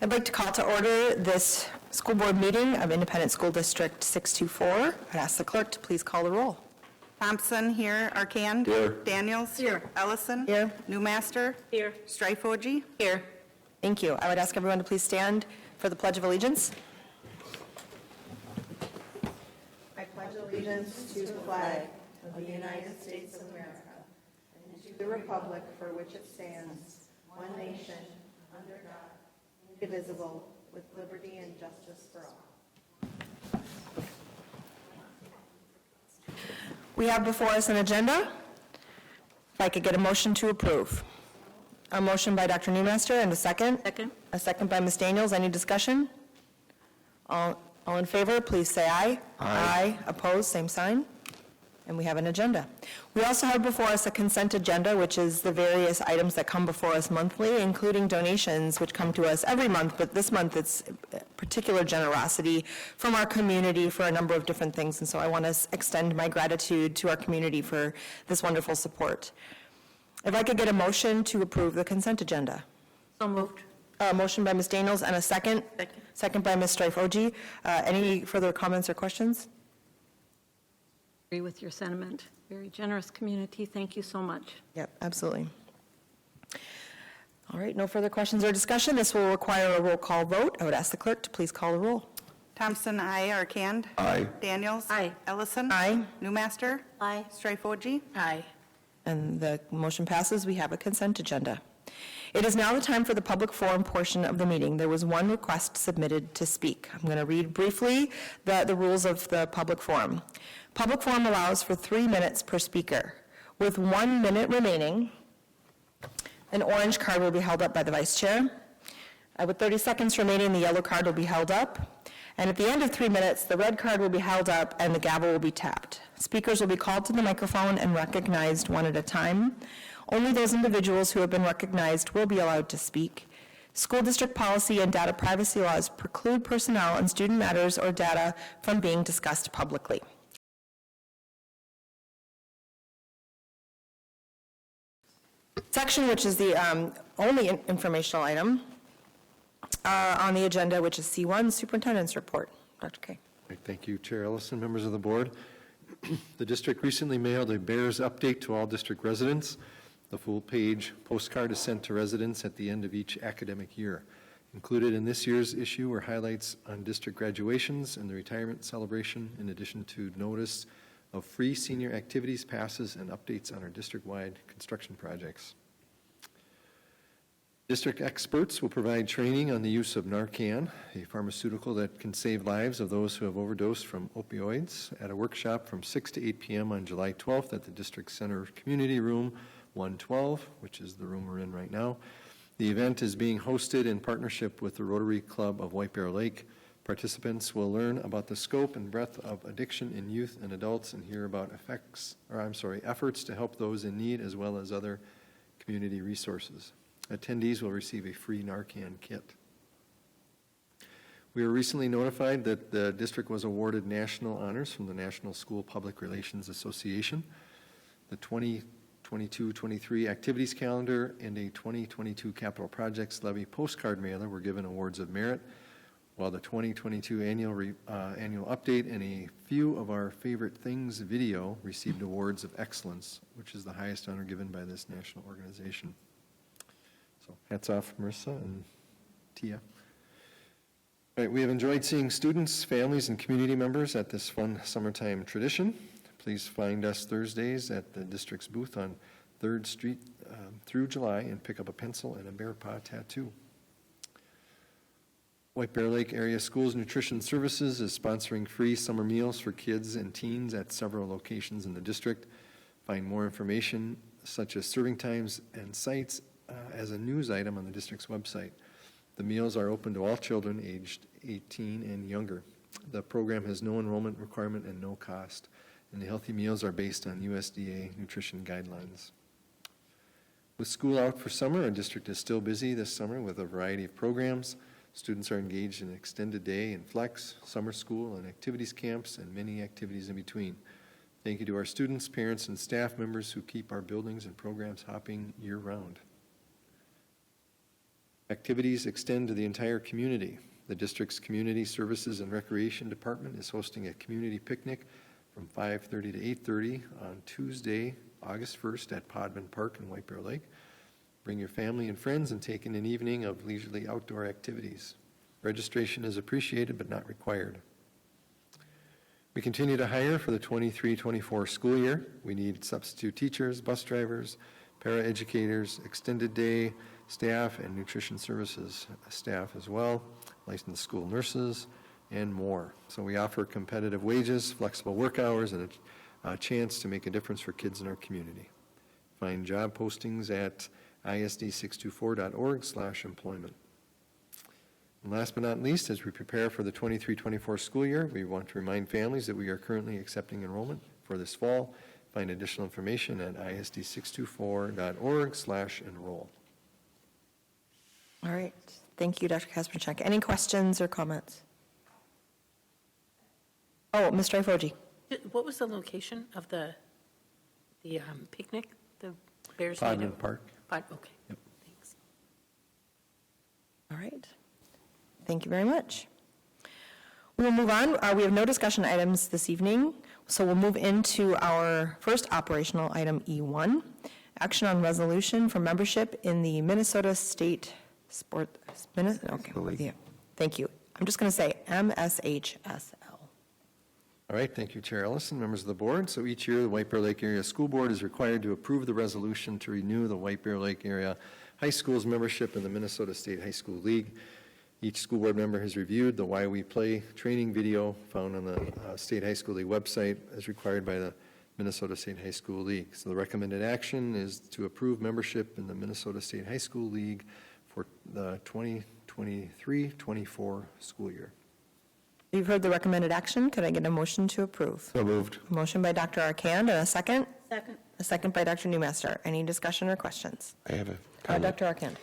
I'd like to call to order this school board meeting of Independent School District 624. I'd ask the clerk to please call the roll. Thompson here, Arcand. Here. Daniels. Here. Ellison. Here. Newmaster. Here. Stryfoji. Here. Thank you. I would ask everyone to please stand for the Pledge of Allegiance. I pledge allegiance to the flag of the United States of America and to the republic for which it stands, one nation, under God, indivisible, with liberty and justice for all. We have before us an agenda. If I could get a motion to approve. A motion by Dr. Newmaster and a second. Second. A second by Ms. Daniels. Any discussion? All in favor, please say aye. Aye. Opposed, same sign. And we have an agenda. We also have before us a consent agenda, which is the various items that come before us monthly, including donations, which come to us every month, but this month it's particular generosity from our community for a number of different things. And so I want to extend my gratitude to our community for this wonderful support. If I could get a motion to approve the consent agenda. So moved. A motion by Ms. Daniels and a second. Second. Second by Ms. Stryfoji. Any further comments or questions? Agree with your sentiment. Very generous community. Thank you so much. Yep, absolutely. All right, no further questions or discussion. This will require a roll call vote. I would ask the clerk to please call the roll. Thompson, aye. Arcand. Aye. Daniels. Aye. Ellison. Aye. Newmaster. Aye. Stryfoji. Aye. And the motion passes. We have a consent agenda. It is now the time for the public forum portion of the meeting. There was one request submitted to speak. I'm going to read briefly the rules of the public forum. Public forum allows for 3 minutes per speaker. With 1 minute remaining, an orange card will be held up by the vice chair. With 30 seconds remaining, the yellow card will be held up. And at the end of 3 minutes, the red card will be held up and the gavel will be tapped. Speakers will be called to the microphone and recognized one at a time. Only those individuals who have been recognized will be allowed to speak. School district policy and data privacy laws preclude personnel and student matters or data from being discussed publicly. Section, which is the only informational item on the agenda, which is C1, Superintendent's Report. Dr. K. Great, thank you, Chair Ellison, members of the board. The district recently mailed a BEARS update to all district residents. The full-page postcard is sent to residents at the end of each academic year. Included in this year's issue were highlights on district graduations and the retirement celebration, in addition to notice of free senior activities passes and updates on our district-wide construction projects. District experts will provide training on the use of Narcan, a pharmaceutical that can save lives of those who have overdosed from opioids, at a workshop from 6 to 8 p.m. on July 12th at the District Center Community Room 112, which is the room we're in right now. The event is being hosted in partnership with the Rotary Club of White Bear Lake. Participants will learn about the scope and breadth of addiction in youth and adults and hear about efforts to help those in need, as well as other community resources. Attendees will receive a free Narcan kit. We were recently notified that the district was awarded national honors from the National School Public Relations Association. The 2022-23 activities calendar and a 2022 capital projects levy postcard mailer were given awards of merit, while the 2022 annual update and a few of our favorite things video received awards of excellence, which is the highest honor given by this national organization. So hats off, Marissa and Tia. All right, we have enjoyed seeing students, families, and community members at this fun summertime tradition. Please find us Thursdays at the district's booth on 3rd Street through July and pick up a pencil and a bear paw tattoo. White Bear Lake Area Schools Nutrition Services is sponsoring free summer meals for kids and teens at several locations in the district. Find more information such as serving times and sites as a news item on the district's website. The meals are open to all children aged 18 and younger. The program has no enrollment requirement and no cost, and the healthy meals are based on USDA nutrition guidelines. With school out for summer, our district is still busy this summer with a variety of programs. Students are engaged in extended day and flex, summer school, and activities camps, and many activities in between. Thank you to our students, parents, and staff members who keep our buildings and programs hopping year-round. Activities extend to the entire community. The district's Community Services and Recreation Department is hosting a community picnic from 5:30 to 8:30 on Tuesday, August 1st at Podman Park in White Bear Lake. Bring your family and friends and take in an evening of leisurely outdoor activities. Registration is appreciated but not required. We continue to hire for the 23-24 school year. We need substitute teachers, bus drivers, paraeducators, extended day staff, and nutrition services staff as well, licensed school nurses, and more. So we offer competitive wages, flexible work hours, and a chance to make a difference for kids in our community. Find job postings at isd624.org/employment. And last but not least, as we prepare for the 23-24 school year, we want to remind families that we are currently accepting enrollment for this fall. Find additional information at isd624.org/enroll. All right. Thank you, Dr. Kasperchak. Any questions or comments? Oh, Ms. Trifoji. What was the location of the picnic, the Bears? Podman Park. Okay, Yep. thanks. All right. Thank you very much. We will move on. We have no discussion items this evening, so we'll move into our first operational item, E1, action on resolution for membership in the Minnesota State Sport. Okay. Yeah. Thank you. I'm just going to say MSHSL. All right, thank you, Chair Ellison, members of the board. So each year, the White Bear Lake Area School Board is required to approve the resolution to renew the White Bear Lake Area High School's membership in the Minnesota State High School League. Each school board member has reviewed the Why We Play training video found on the State High School League website as required by the Minnesota State High School League. So the recommended action is to approve membership in the Minnesota State High School League for the 2023-24 school year. You've heard the recommended action. Could I get a motion to approve? So moved. Motion by Dr. Arcand and a second? Second. A second by Dr. Newmaster. Any discussion or questions? I have a comment. Dr. Arcand.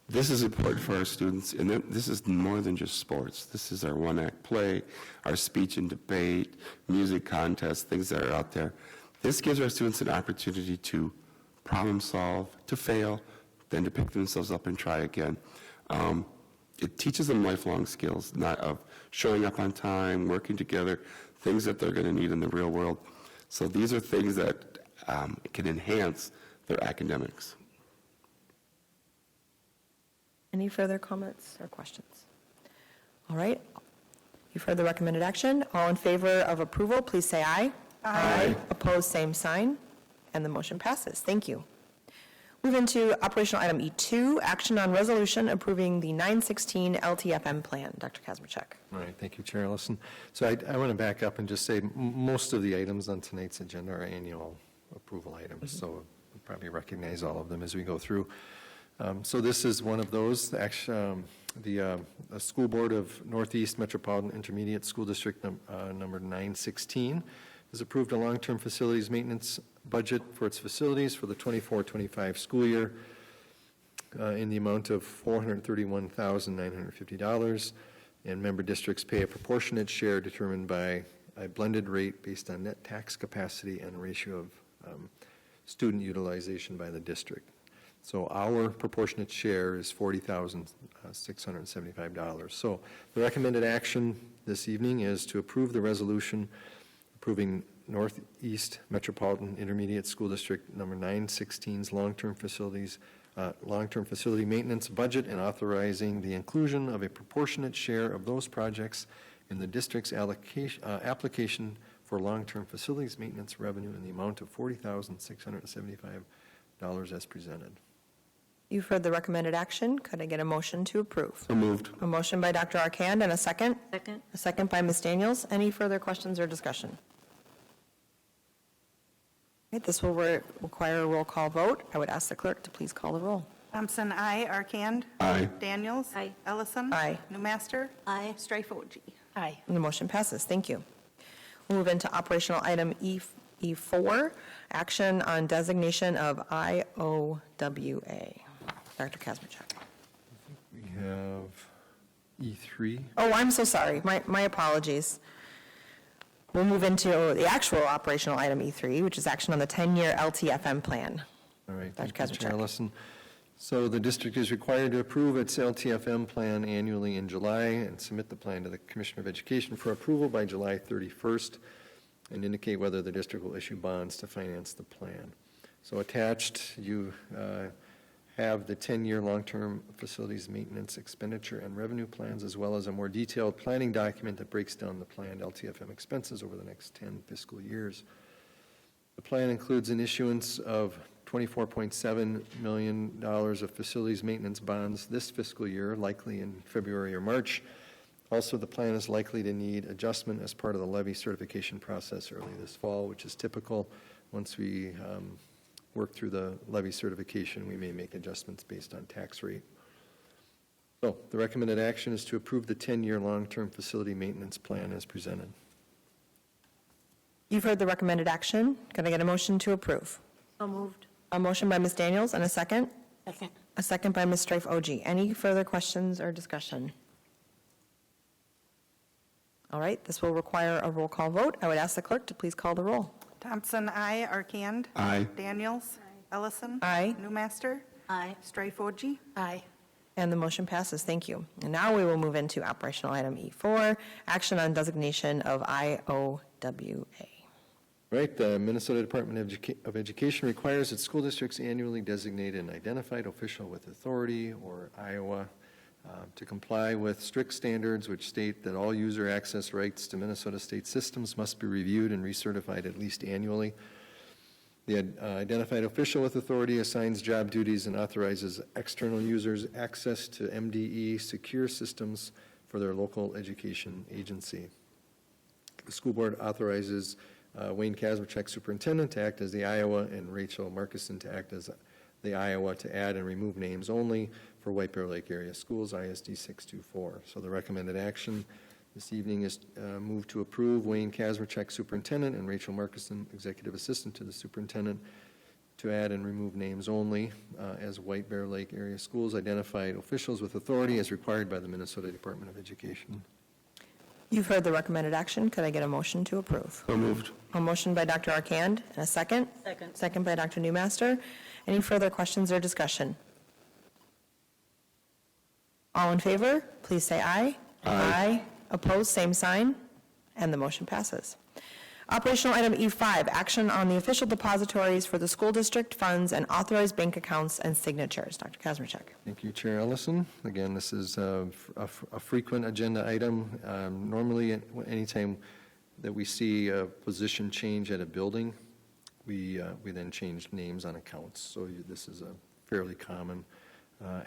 This is important for our students, and this is more than just sports. This is our one-act play, our speech and debate, music contests, things that are out there. This gives our students an opportunity to problem solve, to fail, then to pick themselves up and try again. It teaches them lifelong skills, not of showing up on time, working together, things that they're going to need in the real world. So these are things that can enhance their academics. Any further comments or questions? All right. You've heard the recommended action. All in favor of approval, please say aye. Aye. Opposed, same sign. And the motion passes. Thank you. Move into operational item E2, action on resolution approving the 916 LTFM plan. Dr. Kasperchak. All right, thank you, Chair Ellison. So I want to back up and just say most of the items on tonight's agenda are annual approval items, so we'll probably recognize all of them as we go through. So this is one of those. The School Board of Northeast Metropolitan Intermediate School District number 916 has approved a long-term facilities maintenance budget for its facilities for the 24-25 school year in the amount of $431,950, and member districts pay a proportionate share determined by a blended rate based on net tax capacity and ratio of student utilization by the district. So our proportionate share is $40,675. So the recommended action this evening is to approve the resolution approving Northeast Metropolitan Intermediate School District number 916's long-term facility maintenance budget and authorizing the inclusion of a proportionate share of those projects in the district's application for long-term facilities maintenance revenue in the amount of $40,675 as presented. You've heard the recommended action. Could I get a motion to approve? So moved. A motion by Dr. Arcand and a second? Second. A second by Ms. Daniels. Any further questions or discussion? Okay, this will require a roll call vote. I would ask the clerk to please call the roll. Thompson, aye. Arcand? Aye. Daniels? Aye. Ellison? Aye. Newmaster? Aye. Strifoggi? Aye. And the motion passes. Thank you. We'll move into operational item E4, action on designation of IOWA. Dr. Kasperchak. We have E3. Oh, I'm so sorry. My apologies. We'll move into the actual operational item E3, which is action on the 10-year LTFM plan. All right, Dr. thank you, Chair Kasperchak. Ellison. So the district is required to approve its LTFM plan annually in July and submit the plan to the Commissioner of Education for approval by July 31st and indicate whether the district will issue bonds to finance the plan. So attached, you have the 10-year long-term facilities maintenance expenditure and revenue plans, as well as a more detailed planning document that breaks down the planned LTFM expenses over the next 10 fiscal years. The plan includes an issuance of $24.7 million of facilities maintenance bonds this fiscal year, likely in February or March. Also, the plan is likely to need adjustment as part of the levy certification process early this fall, which is typical. Once we work through the levy certification, we may make adjustments based on tax rate. So the recommended action is to approve the 10-year long-term facility maintenance plan as presented. You've heard the recommended action. Can I get a motion to approve? So moved. A motion by Ms. Daniels and a second? Second. A second by Ms. Strife-Oji. Any further questions or discussion? All right, this will require a roll call vote. I would ask the clerk to please call the roll. Thompson, aye. Arcand? Aye. Daniels? Ellison? Aye. Newmaster? Aye. Strife-Oji? Aye. And the motion passes. Thank you. And now we will move into operational item E4, action on designation of IOWA. Right, the Minnesota Department of Education requires that school districts annually designate an identified official with authority, or Iowa, to comply with strict standards which state that all user access rights to Minnesota state systems must be reviewed and recertified at least annually. The identified official with authority assigns job duties and authorizes external users access to MDE secure systems for their local education agency. The school board authorizes Wayne Kazmierczak, superintendent, to act as the Iowa, and Rachel Markison to act as the Iowa to add and remove names only for White Bear Lake Area Schools, ISD 624. So the recommended action this evening is move to approve Wayne Kazmierczak, superintendent, and Rachel Markison, executive assistant to the superintendent, to add and remove names only as White Bear Lake Area Schools identified officials with authority as required by the Minnesota Department of Education. You've heard the recommended action. Could I get a motion to approve? So moved. A motion by Dr. Arcand and a second? Second. Second by Dr. Newmaster. Any further questions or discussion? All in favor, please say aye. Aye. Opposed, same sign, and the motion passes. Operational item E5, action on the official depositories for the school district funds and authorized bank accounts and signatures. Dr. Kazmierczak. Thank you, Chair Ellison. Again, this is a frequent agenda item. Normally, anytime that we see a position change at a building, we then change names on accounts. So this is a fairly common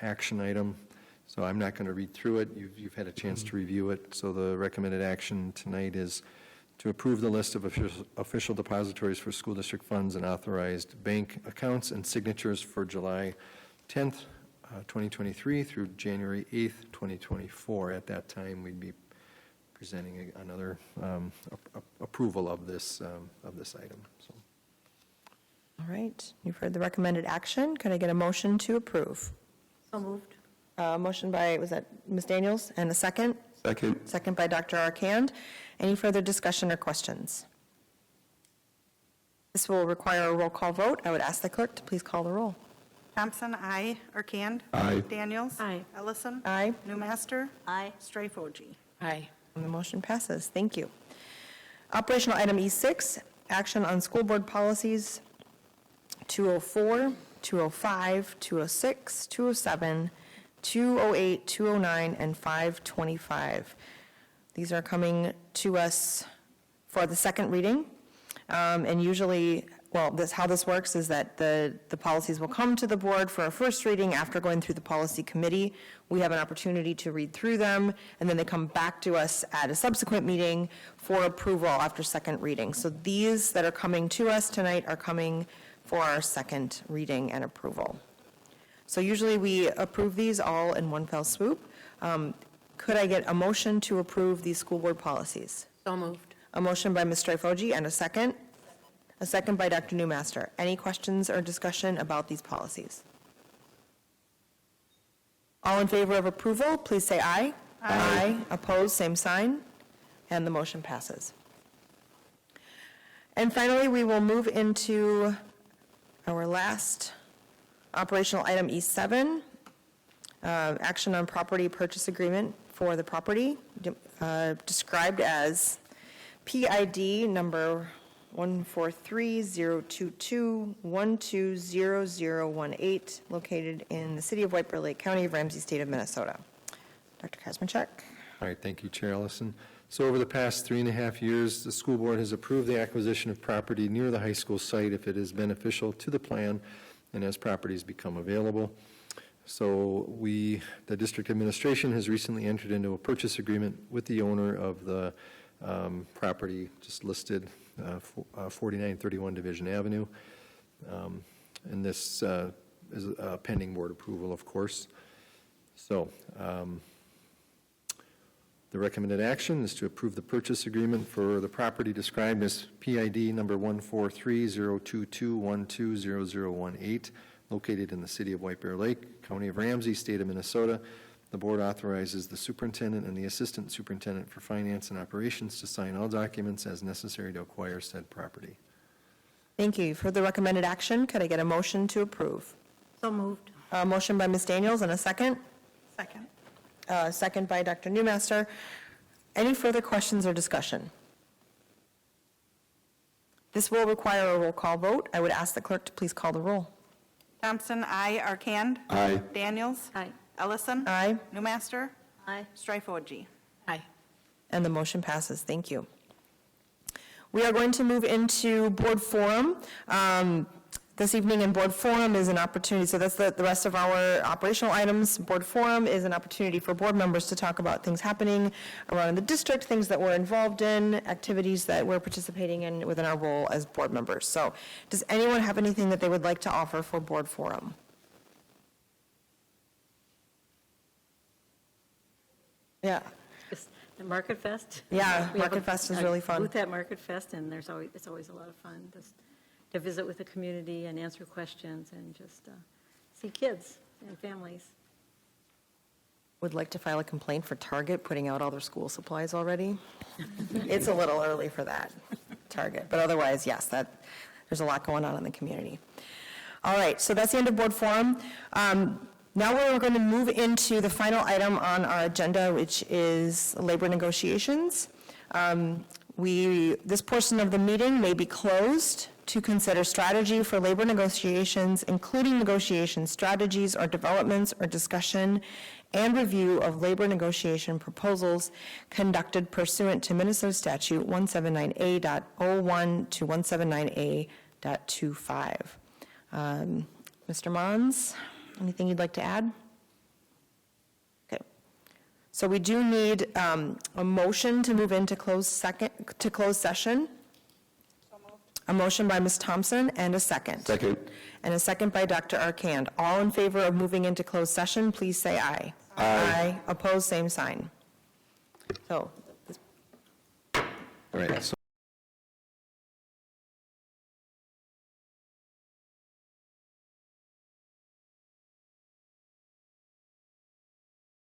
action item. So I'm not going to read through it. You've had a chance to review it. So the recommended action tonight is to approve the list of official depositories for school district funds and authorized bank accounts and signatures for July 10th, 2023 through January 8th, 2024. At that time, we'd be presenting another approval of this item. So. All right, you've heard the recommended action. Could I get a motion to approve? So moved. Motion by, was that Ms. Daniels? And a second? Second. Second by Dr. Arcand. Any further discussion or questions? This will require a roll call vote. I would ask the clerk to please call the roll. Thompson, aye. Arcand? Aye. Daniels? Aye. Ellison? Aye. Newmaster? Aye. Strife-Oji? Aye. And the motion passes. Thank you. Operational item E6, action on school board policies 204, 205, 206, 207, 208, 209, and 525. These are coming to us for the second reading. And usually, well, how this works is that the policies will come to the board for a first reading after going through the policy committee. We have an opportunity to read through them, and then they come back to us at a subsequent meeting for approval after second reading. So these that are coming to us tonight are coming for our second reading and approval. So usually we approve these all in one fell swoop. Could I get a motion to approve these school board policies? So moved. A motion by Ms. Strife-Oji and a second? A second by Dr. Newmaster. Any questions or discussion about these policies? All in favor of approval, please say aye. Aye. Opposed, same sign, and the motion passes. And finally, we will move into our last Operational item E7, action on property purchase agreement for the property, described as PID number 143-022-120018, located in the city of White Bear Lake, County of Ramsey, state of Minnesota. Dr. Kazmierczak. All right, thank you, Chair Ellison. So over the past 3.5 years, the school board has approved the acquisition of property near the high school site if it is beneficial to the plan and as properties become available. So the district administration has recently entered into a purchase agreement with the owner of the property just listed, 4931 Division Avenue. And this is a pending board approval, of course. So the recommended action is to approve the purchase agreement for the property described as PID number 143-022-120018, located in the city of White Bear Lake, County of Ramsey, state of Minnesota. The board authorizes the superintendent and the assistant superintendent for finance and operations to sign all documents as necessary to acquire said property. Thank you. You've heard the recommended action. Could I get a motion to approve? So moved. A motion by Ms. Daniels and a second? Second. Second by Dr. Newmaster. Any further questions or discussion? This will require a roll call vote. I would ask the clerk to please call the roll. Thompson, aye. Arcand? Aye. Daniels? Aye. Ellison? Aye. Newmaster? Aye. Strifo. Aye. And the motion passes. Thank you. We are going to move into board forum. This evening in board forum is an opportunity, so that's the rest of our operational items. Board forum is an opportunity for board members to talk about things happening around the district, things that we're involved in, activities that we're participating in within our role as board members. So does anyone have anything that they would like to offer for board forum? Yeah. Just the Market Fest. Yeah, We have Market Fest is really fun. Booth at Market Fest, and it's always a lot of fun just to visit with the community and answer questions and just see kids and families. Would like to file a complaint for Target putting out all their school supplies already. It's a little early for that, Target, but otherwise, yes, there's a lot going on in the community. All right, so that's the end of board forum. Now we're going to move into the final item on our agenda, which is labor negotiations. This portion of the meeting may be closed to consider strategy for labor negotiations, including negotiation strategies or developments or discussion and review of labor negotiation proposals conducted pursuant to Minnesota Statute 179A.01 to 179A.25. Mr. Mons, anything you'd like to add? Okay. So we do need a motion to move into closed session. A motion by Ms. Thompson and a second. Second. And a second by Dr. Arcand. All in favor of moving into closed session, please say aye. Aye. Opposed, same sign. So All right, so